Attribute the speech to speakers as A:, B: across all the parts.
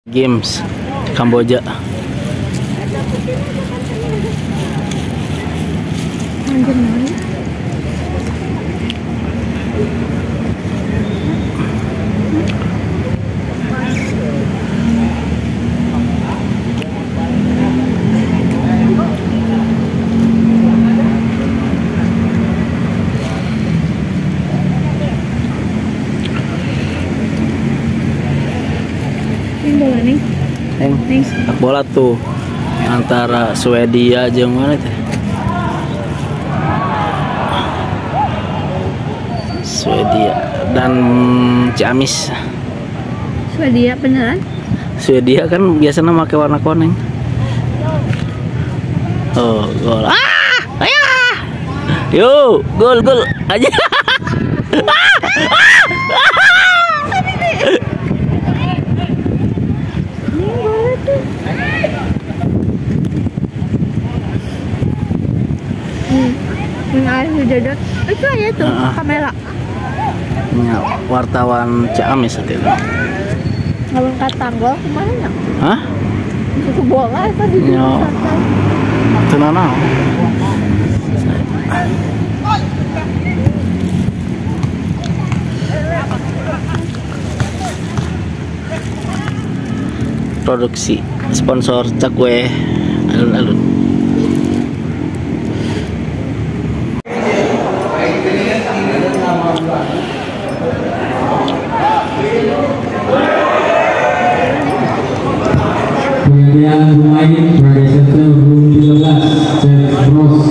A: Games Kamboja.
B: Bola nih.
A: Bola tuh antara Swedia jeung mana teh? Swedia dan Ciamis.
B: Swedia beneran?
A: Swedia kan biasanya pakai warna kuning. Oh, gol. Ah! Ayah! Yo, gol aja.
B: Itu aja tuh kamera.
A: Ya, wartawan Ciamis itu.
B: Ngangkat tanggul kemana?
A: Hah?
B: Itu bola tadi di santai.
A: Tenang. Produksi sponsor cakwe alun-alun.
C: Kemudian pemain pada sektor room 13 Chef Bros.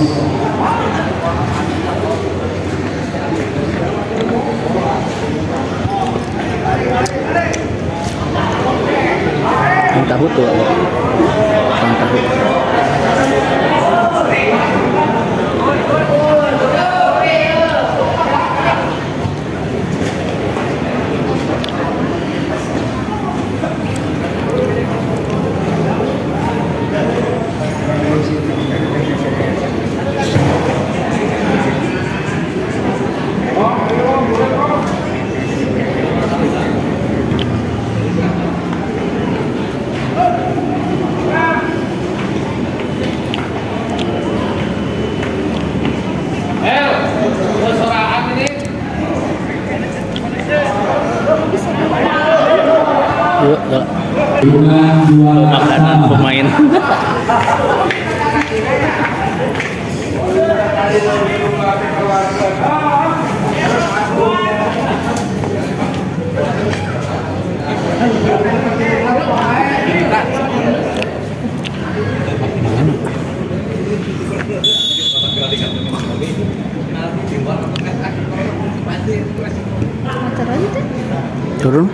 A: Yang tahu tuh, yang tahu. Yuk, makanan pemain. Turun.